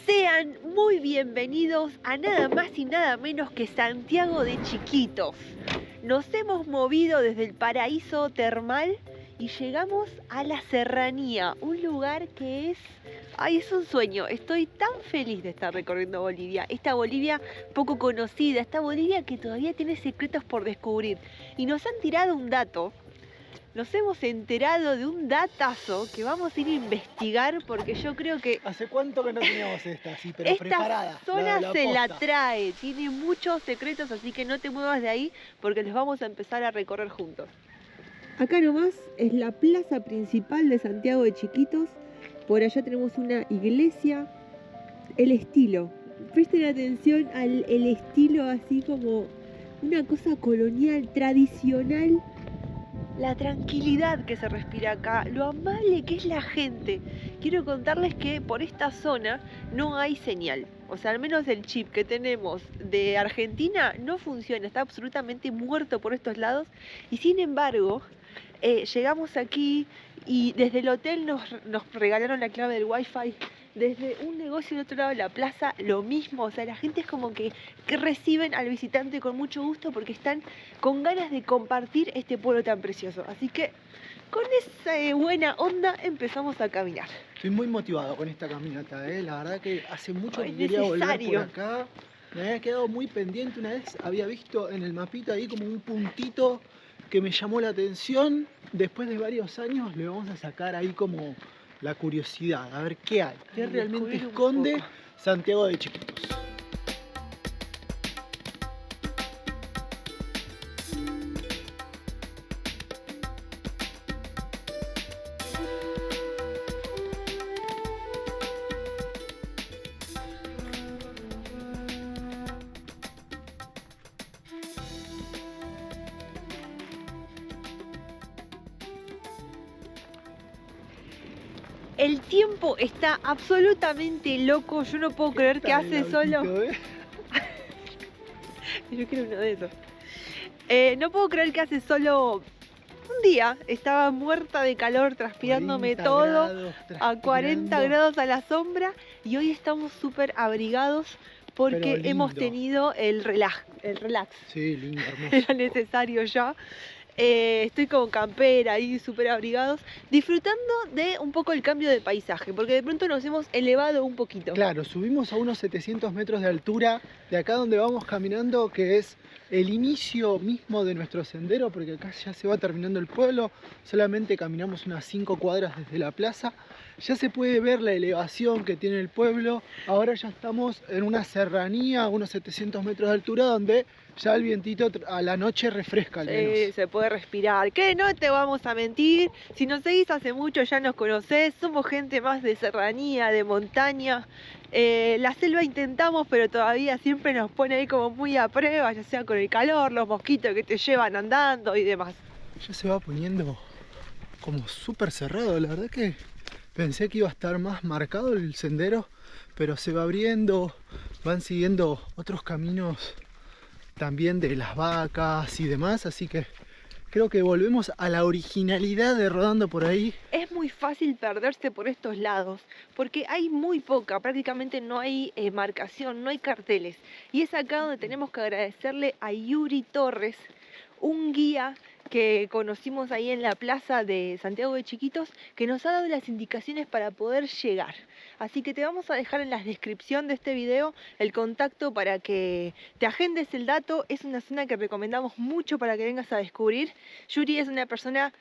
Sean muy bienvenidos a nada más y nada menos que Santiago de Chiquitos. Nos hemos movido desde el paraíso termal y llegamos a la serranía, un lugar que es un sueño. Estoy tan feliz de estar recorriendo Bolivia, esta Bolivia poco conocida, esta Bolivia que todavía tiene secretos por descubrir. Y nos han tirado un dato. Nos hemos enterado de un datazo que vamos a ir a investigar porque yo creo que... ¿Hace cuánto que no teníamos esta así, pero preparada? Esta zona se la trae, tiene muchos secretos, así que no te muevas de ahí porque los vamos a empezar a recorrer juntos. Acá nomás es la plaza principal de Santiago de Chiquitos. Por allá tenemos una iglesia. El estilo, presten atención al estilo, así como una cosa colonial, tradicional. La tranquilidad que se respira acá, lo amable que es la gente. Quiero contarles que por esta zona no hay señal. O sea, al menos el chip que tenemos de Argentina no funciona, está absolutamente muerto por estos lados. Y sin embargo, llegamos aquí y desde el hotel nos regalaron la clave del wifi. Desde un negocio del otro lado de la plaza, lo mismo. O sea, la gente es como que reciben al visitante con mucho gusto porque están con ganas de compartir este pueblo tan precioso. Así que con esa buena onda empezamos a caminar. Estoy muy motivado con esta caminata, la verdad que hace mucho que quería volver por acá. Me había quedado muy pendiente una vez, había visto en el mapita ahí como un puntito que me llamó la atención. Después de varios años le vamos a sacar ahí como la curiosidad, a ver qué hay, qué realmente esconde Santiago de Chiquitos. El tiempo está absolutamente loco, yo no puedo creer que hace solo... Yo quiero uno de esos. No puedo creer que hace solo un día estaba muerta de calor, transpirándome todo, a 40 grados a la sombra, y hoy estamos súper abrigados porque hemos tenido el relax. Sí, lindo, hermoso. Era necesario ya. Estoy con campera ahí súper abrigados, disfrutando de un poco el cambio de paisaje, porque de pronto nos hemos elevado un poquito. Claro, subimos a unos 700 metros de altura de acá donde vamos caminando, que es el inicio mismo de nuestro sendero, porque acá ya se va terminando el pueblo, solamente caminamos unas 5 cuadras desde la plaza. Ya se puede ver la elevación que tiene el pueblo. Ahora ya estamos en una serranía a unos 700 metros de altura donde ya el vientito a la noche refresca al menos. Sí, se puede respirar. Que no te vamos a mentir, si nos seguís hace mucho ya nos conocés, somos gente más de serranía, de montaña. La selva intentamos, pero todavía siempre nos pone ahí como muy a prueba, ya sea con el calor, los mosquitos que te llevan andando y demás. Ya se va poniendo como súper cerrado, la verdad que pensé que iba a estar más marcado el sendero, pero se va abriendo, van siguiendo otros caminos también de las vacas y demás, así que creo que volvemos a la originalidad de rodando por ahí. Es muy fácil perderse por estos lados, porque hay muy poca, prácticamente no hay marcación, no hay carteles. Y es acá donde tenemos que agradecerle a Yuri Torres, un guía que conocimos ahí en la plaza de Santiago de Chiquitos, que nos ha dado las indicaciones para poder llegar. Así que te vamos a dejar en la descripción de este video el contacto para que te agendes el dato. Es una zona que recomendamos mucho para que vengas a descubrir. Yuri es una persona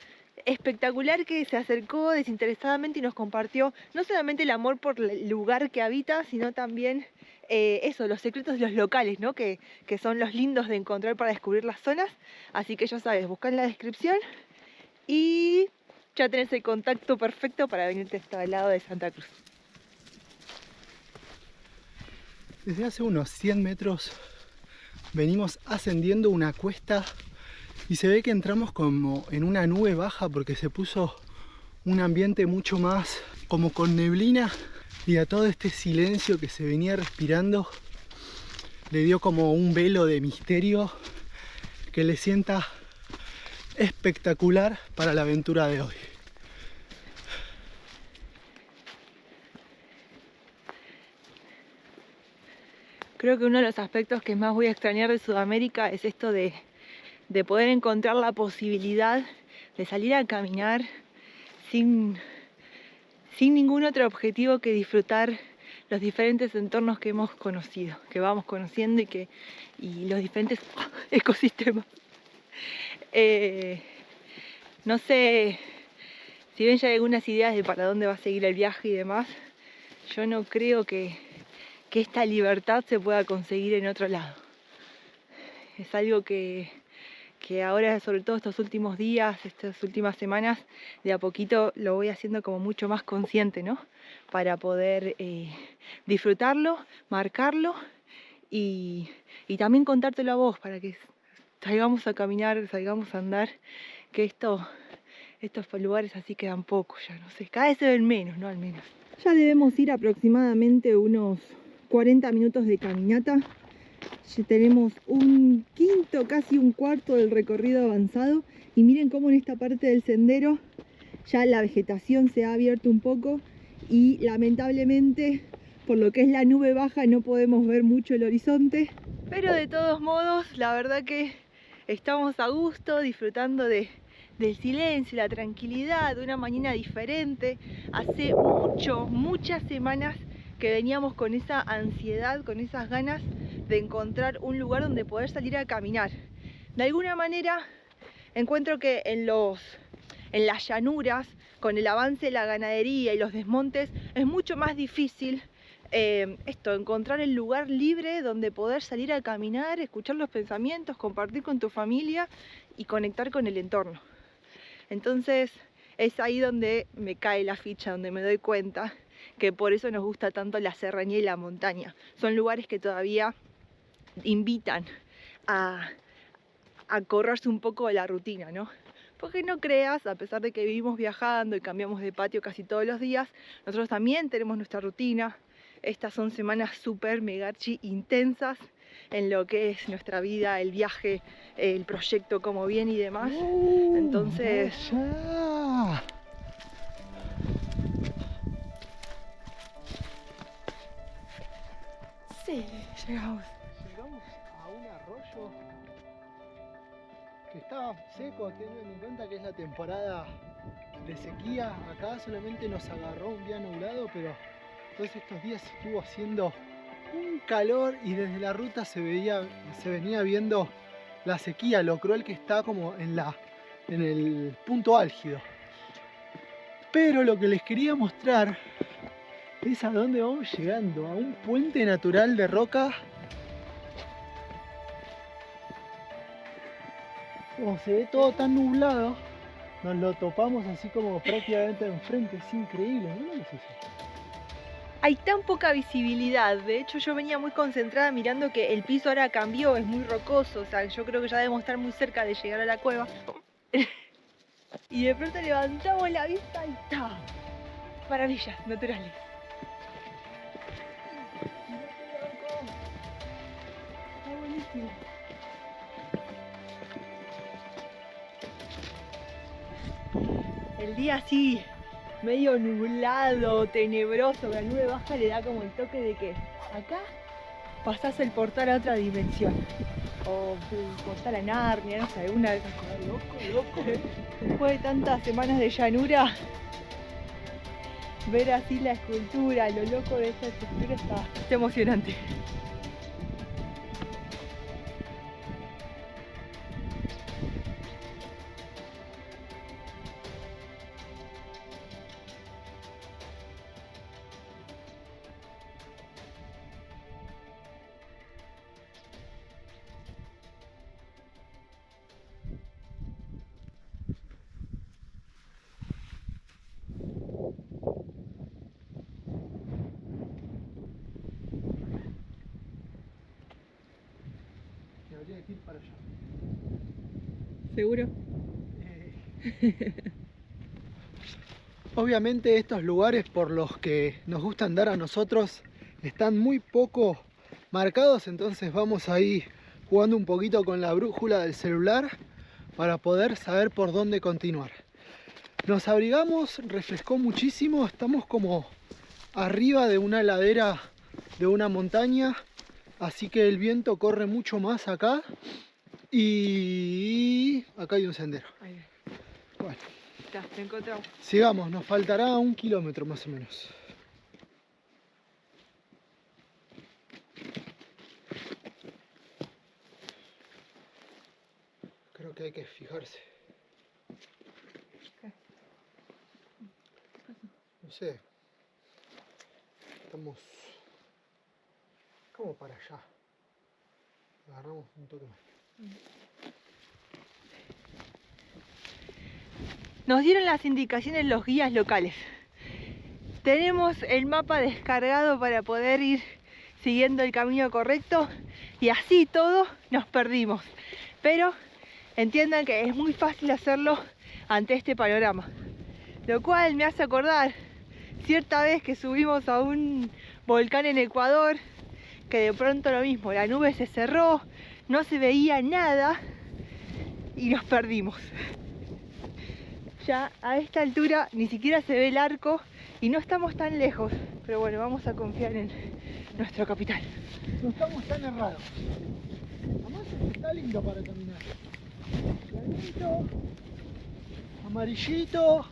espectacular que se acercó desinteresadamente y nos compartió no solamente el amor por el lugar que habita, sino también los secretos de los locales, ¿no? Que son los lindos de encontrar para descubrir las zonas. Así que ya sabes, busca en la descripción y ya tenés el contacto perfecto para venirte hasta el lado de Santa Cruz. Desde hace unos 100 metros venimos ascendiendo una cuesta y se ve que entramos como en una nube baja porque se puso un ambiente mucho más como con neblina, y a todo este silencio que se venía respirando le dio como un velo de misterio que le sienta espectacular para la aventura de hoy. Creo que uno de los aspectos que más voy a extrañar de Sudamérica es esto de poder encontrar la posibilidad de salir a caminar sin ningún otro objetivo que disfrutar los diferentes entornos que hemos conocido, que vamos conociendo y los diferentes ecosistemas. No sé, si bien ya hay algunas ideas de para dónde va a seguir el viaje y demás, yo no creo que esta libertad se pueda conseguir en otro lado. Es algo que ahora, sobre todo estos últimos días, estas últimas semanas, de a poquito lo voy haciendo como mucho más consciente, ¿no? Para poder disfrutarlo, marcarlo y también contártelo a vos, para que salgamos a caminar, salgamos a andar, que estos lugares así quedan pocos ya, no sé, cada vez se ven menos, ¿no? Al menos. Ya debemos ir aproximadamente unos 40 minutos de caminata. Ya tenemos un quinto, casi un cuarto del recorrido avanzado y miren cómo en esta parte del sendero ya la vegetación se ha abierto un poco y lamentablemente por lo que es la nube baja no podemos ver mucho el horizonte, pero de todos modos la verdad que estamos a gusto disfrutando del silencio, la tranquilidad, de una mañana diferente. Hace muchas semanas que veníamos con esa ansiedad, con esas ganas de encontrar un lugar donde poder salir a caminar. De alguna manera encuentro que en las llanuras, con el avance de la ganadería y los desmontes, es mucho más difícil encontrar el lugar libre donde poder salir a caminar, escuchar los pensamientos, compartir con tu familia y conectar con el entorno. Entonces es ahí donde me cae la ficha, donde me doy cuenta que por eso nos gusta tanto la serranía y la montaña. Son lugares que todavía invitan a correrse un poco de la rutina, ¿no? Porque no creas, a pesar de que vivimos viajando y cambiamos de patio casi todos los días, nosotros también tenemos nuestra rutina. Estas son semanas súper mega archi intensas en lo que es nuestra vida, el viaje, el proyecto, como bien y demás. Entonces... Sí, llegamos. Llegamos a un arroyo que está seco, teniendo en cuenta que es la temporada de sequía. Acá solamente nos agarró un día nublado, pero todos estos días estuvo haciendo un calor y desde la ruta se venía viendo la sequía, lo cruel que está como en el punto álgido. Pero lo que les quería mostrar es a dónde vamos llegando, a un puente natural de roca. Como se ve todo tan nublado, nos lo topamos así como prácticamente enfrente. Es increíble, ¿no? ¿Qué es eso? Hay tan poca visibilidad. De hecho, yo venía muy concentrada mirando que el piso ahora cambió, es muy rocoso. O sea, yo creo que ya debemos estar muy cerca de llegar a la cueva. Y de pronto levantamos la vista y ¡tá! Maravillas naturales. Está buenísimo. El día así, medio nublado, tenebroso, la nube baja le da como el toque de que acá pasás el portal a otra dimensión. O el portal a Narnia, no sé, alguna de esas cosas. Loco. Después de tantas semanas de llanura, ver así la escultura, lo loco de esta estructura está emocionante. Debería ir para allá. ¿Seguro? Obviamente estos lugares por los que nos gusta andar a nosotros están muy poco marcados, entonces vamos ahí jugando un poquito con la brújula del celular para poder saber por dónde continuar. Nos abrigamos, refrescó muchísimo, estamos como arriba de una ladera de una montaña Así que el viento corre mucho más acá. Y acá hay un sendero. Ahí. Bueno, Ya, te encontramos. sigamos, nos faltará 1 kilómetro más o menos. Creo que hay que fijarse. ¿Qué? No sé. Estamos como para allá. Agarramos un toque más. Nos dieron las indicaciones los guías locales. Tenemos el mapa descargado para poder ir siguiendo el camino correcto y así todo nos perdimos. Pero entiendan que es muy fácil hacerlo ante este panorama. Lo cual me hace acordar cierta vez que subimos a un volcán en Ecuador, que de pronto lo mismo, la nube se cerró, no se veía nada y nos perdimos. Ya a esta altura ni siquiera se ve el arco y no estamos tan lejos, pero bueno, vamos a confiar en nuestro capitán. No estamos tan errados. Además está lindo para caminar. Clarito, amarillito.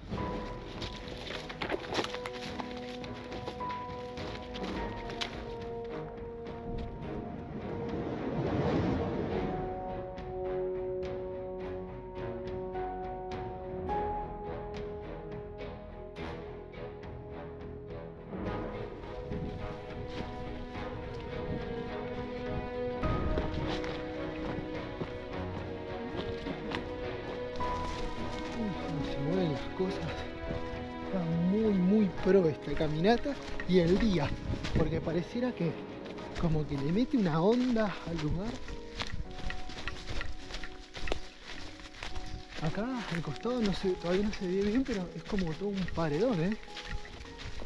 Se mueven las cosas. Está muy pro esta caminata y el día, porque pareciera que como que le mete una onda al lugar. Acá al costado no sé, todavía no se ve bien, pero es como todo un paredón, ¿eh?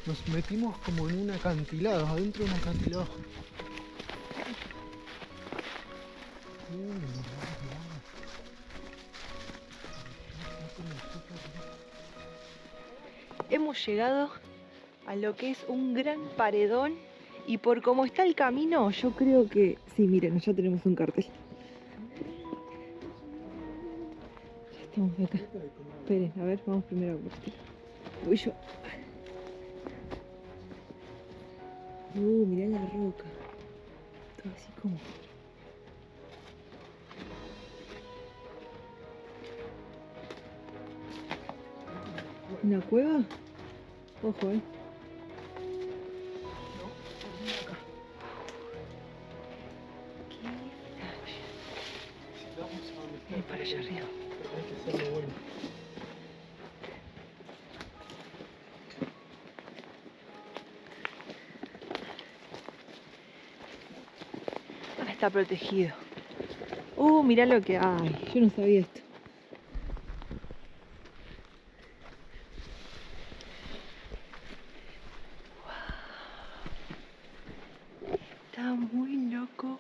Nos metimos como en un acantilado, adentro de un acantilado. Hemos llegado a lo que es un gran paredón y por cómo está el camino, yo creo que... Sí, miren, ya tenemos un cartel. Ya estamos acá. Esperen, a ver, vamos primero a buscar. Voy yo. Mirá la roca. Todo así como... ¿Una cueva? Ojo, Qué para allá arriba. Hay que hacerlo bueno. Ah, está protegido. Mirá lo que hay. Yo no sabía esto. Está muy loco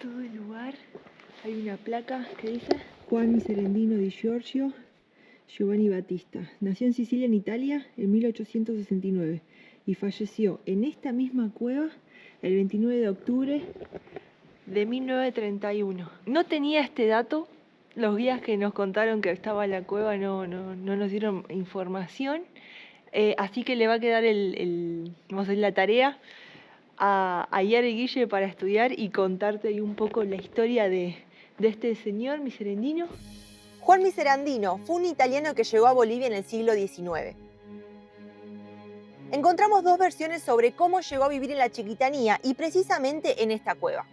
todo el lugar. Hay una placa que dice Juan Miserendino di Giorgio Giovanni Battista. Nació en Sicilia, en Italia, en 1869 y falleció en esta misma cueva el 29 de octubre de 1931. No tenía este dato. Los guías que nos contaron que estaba en la cueva no nos dieron información. Así que le va a quedar vamos a decir, la tarea a Iar y Guille para estudiar y contarte ahí un poco la historia de este señor Miserendino. Juan Miserandino fue un italiano que llegó a Bolivia en el siglo XIX. Encontramos dos versiones sobre cómo llegó a vivir en la Chiquitanía y precisamente en esta cueva.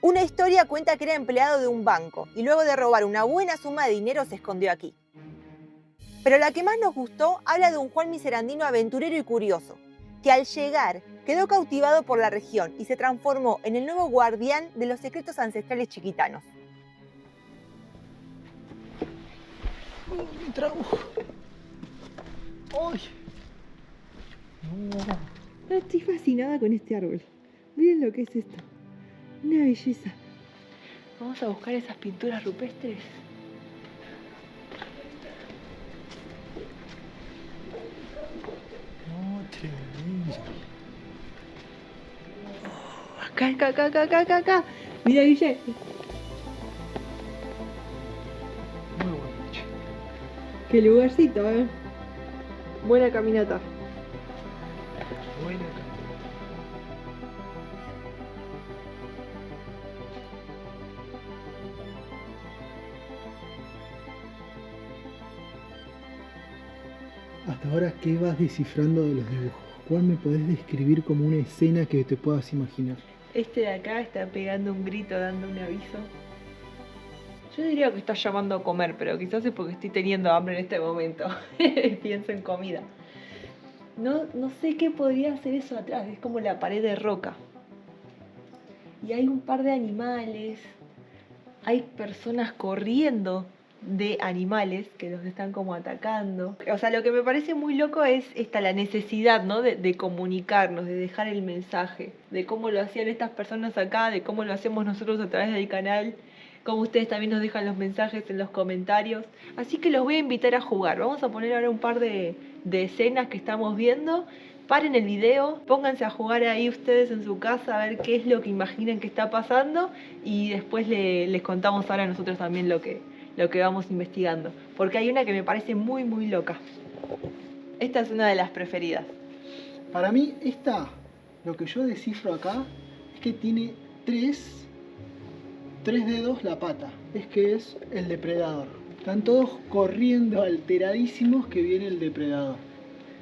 Una historia cuenta que era empleado de un banco y luego de robar una buena suma de dinero se escondió aquí. Pero la que más nos gustó habla de un Juan Miserandino aventurero y curioso, que al llegar quedó cautivado por la región y se transformó en el nuevo guardián de los secretos ancestrales chiquitanos. Un trago. ¡Ay! No. Estoy fascinada con este árbol. Miren lo que es esto. Una belleza. Vamos a buscar esas pinturas rupestres. No, tremendo. Acá. Mira, Guille. Muy bueno, che. Qué lugarcito, Buena caminata. Buena. Hasta ahora, ¿qué vas descifrando de los dibujos? ¿Cuál me podés describir como una escena que te puedas imaginar? Este de acá está pegando un grito, dando un aviso. Yo diría que está llamando a comer, pero quizás es porque estoy teniendo hambre en este momento. Pienso en comida. No sé qué podría hacer eso atrás, es como la pared de roca. Y hay un par de animales, hay personas corriendo de animales que los están como atacando. O sea, lo que me parece muy loco es la necesidad, ¿no? de comunicarnos, de dejar el mensaje, de cómo lo hacían estas personas acá, de cómo lo hacemos nosotros a través del canal, cómo ustedes también nos dejan los mensajes en los comentarios. Así que los voy a invitar a jugar. Vamos a poner ahora un par de escenas que estamos viendo. Paren el video, pónganse a jugar ahí ustedes en su casa a ver qué es lo que imaginan que está pasando y después les contamos ahora nosotros también lo que vamos investigando. Porque hay una que me parece muy, muy loca. Esta es una de las preferidas. Para mí, lo que yo descifro acá, es que tiene tres dedos la pata. Es que es el depredador. Están todos corriendo alteradísimos que viene el depredador.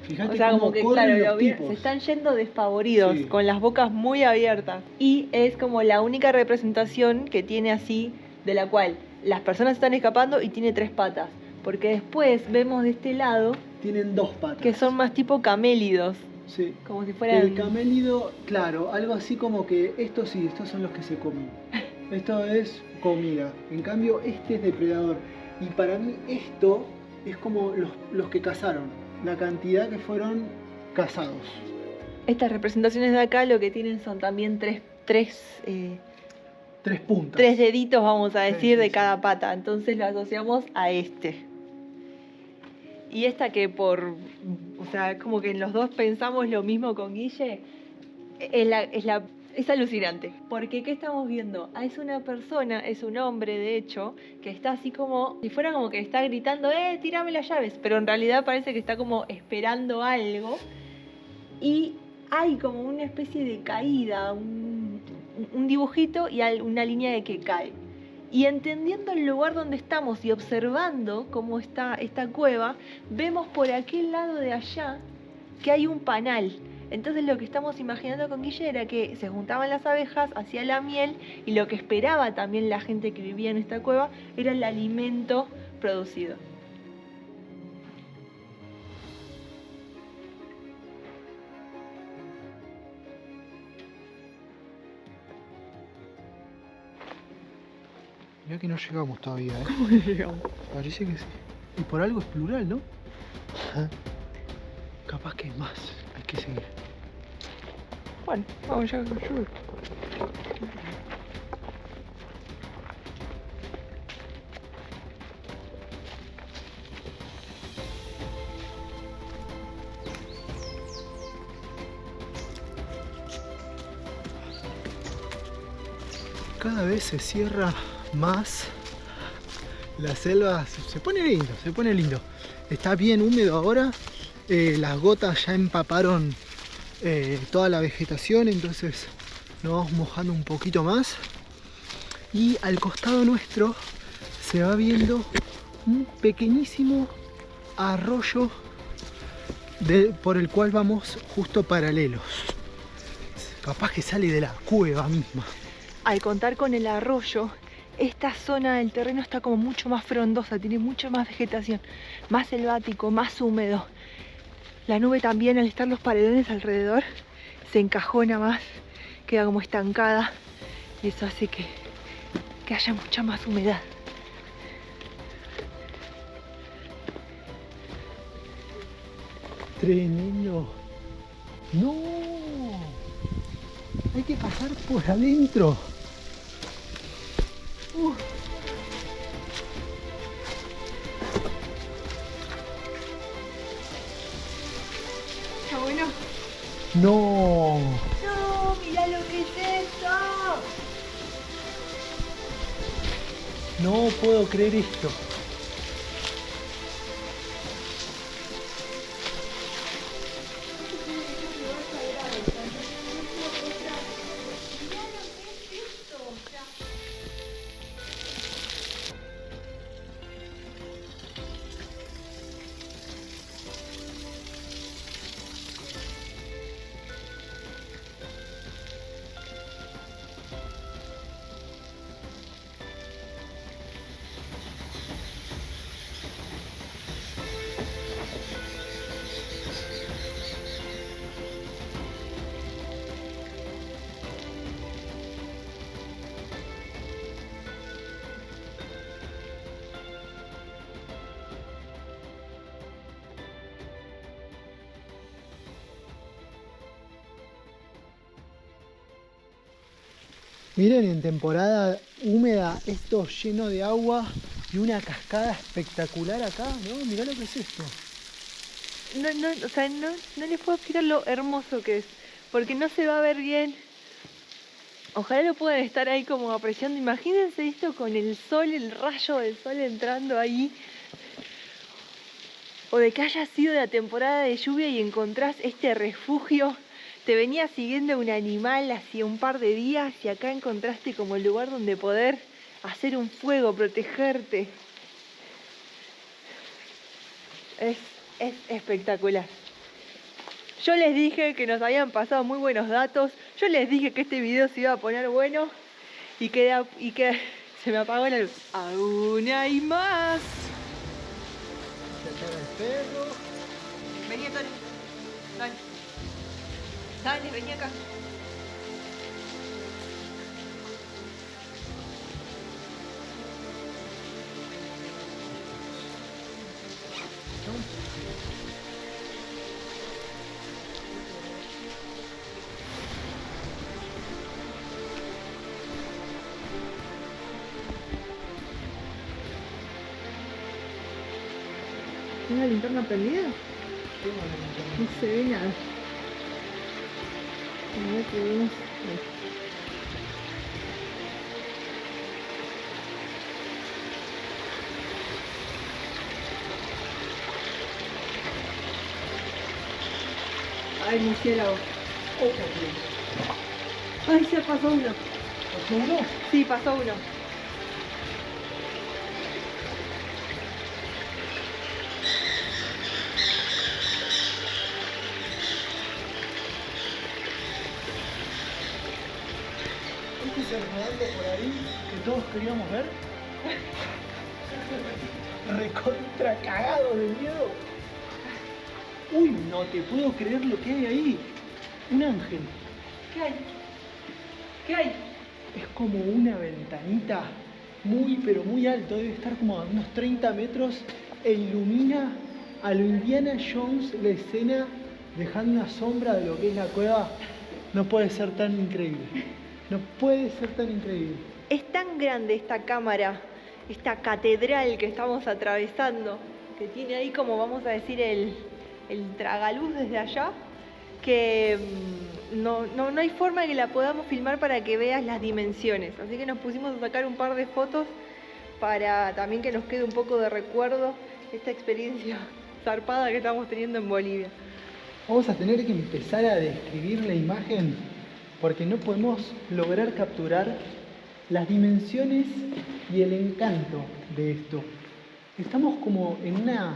Fíjate, o sea, como que corren claro, los tipos. se están yendo despavoridos, Sí. con las bocas muy abiertas. Y es como la única representación que tiene así, de la cual las personas están escapando y tiene tres patas. Porque después vemos de este lado Tienen dos patas. que son más tipo camélidos. Sí. Como si fueran... El camélido, claro, algo así como que estos son los que se comen. Esto es comida. En cambio, este es depredador. Y para mí esto es como los que cazaron. La cantidad que fueron cazados. Estas representaciones de acá lo que tienen son también tres puntas. tres deditos, vamos a decir, Sí, de sí. cada pata. Entonces lo asociamos a este. Y esta que o sea, como que en los dos pensamos lo mismo con Guille, es alucinante. Porque ¿qué estamos viendo? Es una persona, es un hombre de hecho, que está así como, si fuera como que está gritando, tírame las llaves. Pero en realidad parece que está como esperando algo. Y hay como una especie de caída, un dibujito y una línea de que cae. Y entendiendo el lugar donde estamos y observando cómo está esta cueva, vemos por aquel lado de allá que hay un panal. Entonces lo que estamos imaginando con Guille era que se juntaban las abejas, hacía la miel y lo que esperaba también la gente que vivía en esta cueva era el alimento producido. Mirá que no llegamos todavía, ¿eh? ¿Cómo llegamos? Parece que sí. Y por algo es plural, ¿no? Ajá. Capaz que hay más. Hay que seguir. Bueno, vamos ya. Cada vez se cierra más la selva. Se pone lindo. Está bien húmedo ahora. Las gotas ya empaparon toda la vegetación, entonces nos vamos mojando un poquito más. Y al costado nuestro se va viendo un pequeñísimo arroyo por el cual vamos justo paralelos. Capaz que sale de la cueva misma. Al contar con el arroyo, esta zona del terreno está como mucho más frondosa, tiene mucha más vegetación, más selvático, más húmedo. La nube también, al estar los paredones alrededor, se encajona más, queda como estancada y eso hace que haya mucha más humedad. Tremendo. ¡No! Hay que pasar por adentro. ¿Está bueno? No. No, mirá. ¡Mirá lo que es esto! No puedo creer esto. Miren, en temporada húmeda, esto lleno de agua y una cascada espectacular acá, ¿no? Mirá lo que es esto. No les puedo explicar lo hermoso que es, porque no se va a ver bien. Ojalá lo puedan estar ahí como apreciando. Imagínense esto con el sol, el rayo del sol entrando ahí. O de que haya sido la temporada de lluvia y encontrás este refugio. Te venía siguiendo un animal hacía un par de días y acá encontraste como el lugar donde poder hacer un fuego, protegerte. Es espectacular. Yo les dije que nos habían pasado muy buenos datos. Yo les dije que este video se iba a poner bueno y que se me apagó la luz. Aún hay más. Sacar al perro. Vení, Tony. Dale. Dale, vení acá. ¿Tiene la linterna prendida? No se ve nada. A ver qué vemos. Ay, murciélago. Ay, se pasó uno. ¿Pasó uno? Sí, pasó uno. ¿Este es el rodando por ahí que todos queríamos ver? Recontra cagado de miedo. Uy, no te puedo creer lo que hay ahí. Un ángel. ¿Qué hay? ¿Qué hay? Es como una ventanita muy, pero muy alto. Debe estar como a unos 30 metros e ilumina a lo Indiana Jones la escena, dejando una sombra de lo que es la cueva. No puede ser tan increíble. No puede ser tan increíble. Es tan grande esta cámara, esta catedral que estamos atravesando, que tiene ahí como vamos a decir el tragaluz desde allá, que no hay forma de que la podamos filmar para que veas las dimensiones. Así que nos pusimos a sacar un par de fotos para también que nos quede un poco de recuerdo esta experiencia zarpada que estamos teniendo en Bolivia. Vamos a tener que empezar a describir la imagen porque no podemos lograr capturar las dimensiones y el encanto de esto. Estamos como en una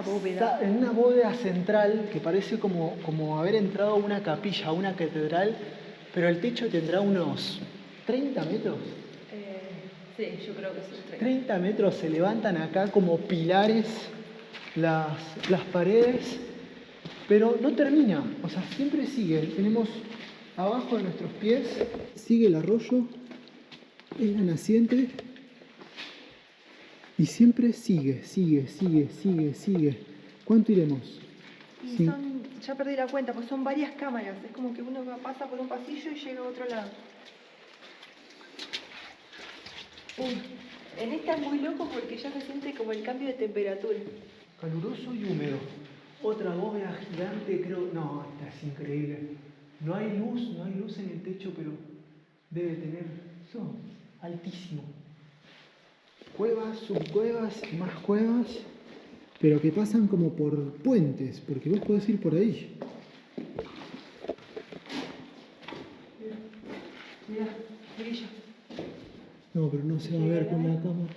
bóveda. En una bóveda central que parece como haber entrado a una capilla, a una catedral, pero el techo tendrá unos 30 metros. Sí, yo creo que sí. 30 metros, se levantan acá como pilares las paredes, pero no termina, o sea, siempre sigue. Tenemos abajo de nuestros pies, sigue el arroyo, es la naciente. Y siempre sigue. ¿Cuánto iremos? Y ya perdí la cuenta, pues son varias cámaras. Es como que uno pasa por un pasillo y llega a otro lado. En esta es muy loco porque ya se siente como el cambio de temperatura. Caluroso y húmedo. Otra bóveda gigante, creo. No, esta es increíble. No hay luz en el techo, pero debe tener, no, altísimo. Cuevas, subcuevas y más cuevas, pero que pasan como por puentes, porque vos podés ir por ahí. Mira, brilla. No, pero no se va a ver con la cámara.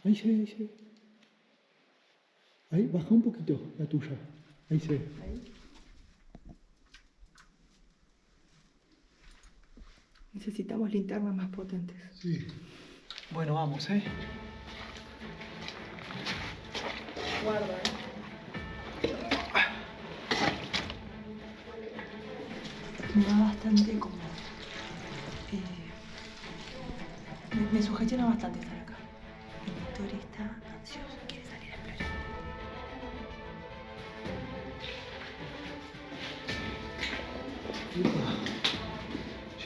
Ahí se ve, ahí se ve. Ahí, baja un poquito la tuya. Ahí se ve. Ahí. Necesitamos linternas más potentes. Sí. Bueno, vamos, Guarda, Me da bastante como... me sugestiona bastante estar acá. El Victoria está ansioso, quiere salir a explorar.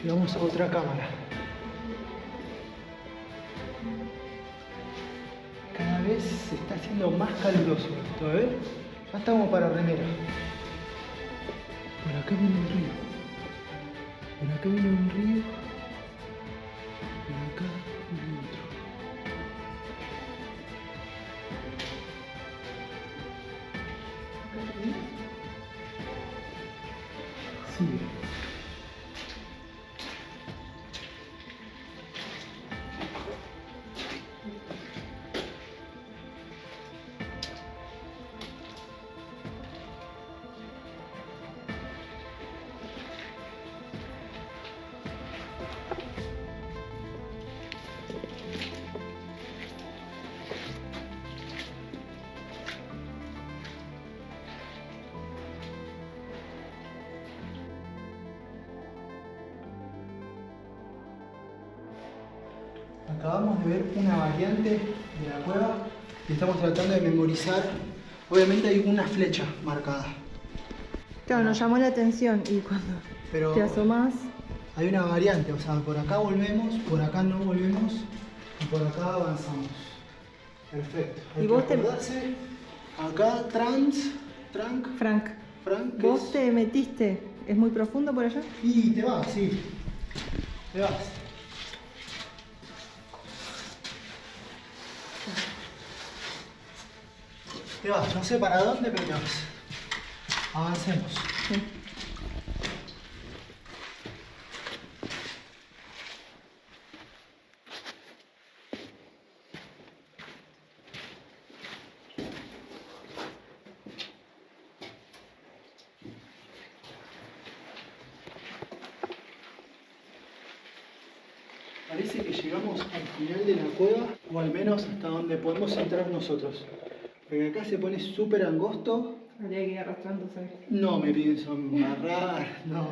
Llegamos a otra cámara. Cada vez se está haciendo más caluroso esto, Ya estamos para remera. Por acá viene un río. Por acá viene un río. Por acá viene otro. Sigue. Acabamos de ver una variante de la cueva y estamos tratando de memorizar. Obviamente hay una flecha marcada. Claro, nos llamó la atención y cuando Pero te asomás... hay una variante, o sea, por acá volvemos, por acá no volvemos y por acá avanzamos. Perfecto. Hay ¿Y que vos te- acordarse. Acá Frank, Frank, ¿vos te metiste? ¿Es muy profundo por allá? Y te vas, sí. Te vas. Te vas, no sé para dónde, pero te vas. Avancemos. Sí. Parece que llegamos al final de la cueva, o al menos hasta donde podemos entrar nosotros. Porque acá se pone súper angosto. Habría que ir arrastrándose. No me pienso amarrar, no.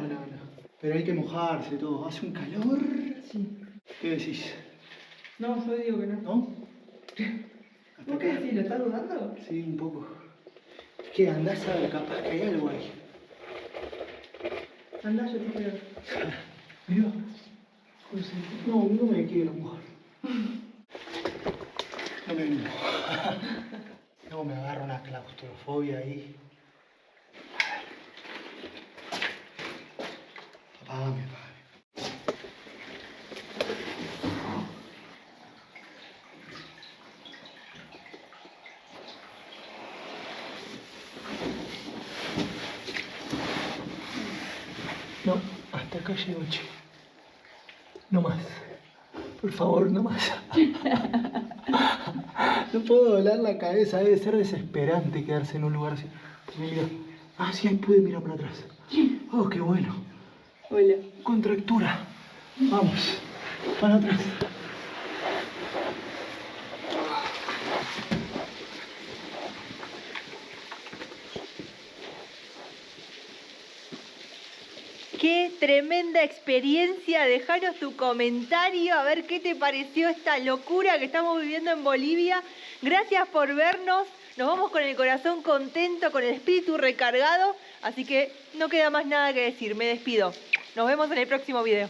Pero hay que mojarse todo. Hace un calor. Sí. ¿Qué decís? No, yo digo que no. ¿No? Hasta ¿Vos qué acá. decís? ¿Lo estás dudando? Sí, un poco. Es que andás a ver, capaz que hay algo ahí. Andá, yo te quiero. Mirá. No me quiero mojar. No me animo. No, me agarra una claustrofobia ahí. Apágame. No, hasta acá llego, che. No más. Por favor, no más. No puedo doblar la cabeza, debe ser desesperante quedarse en un lugar así. Mira. Ah, sí, ahí pude mirar para atrás. Oh, qué bueno. Hola. Contractura. Vamos. Para atrás. Qué tremenda experiencia, dejanos tu comentario, a ver qué te pareció esta locura que estamos viviendo en Bolivia. Gracias por vernos, nos vamos con el corazón contento, con el espíritu recargado, así que no queda más nada que decir, me despido. Nos vemos en el próximo video.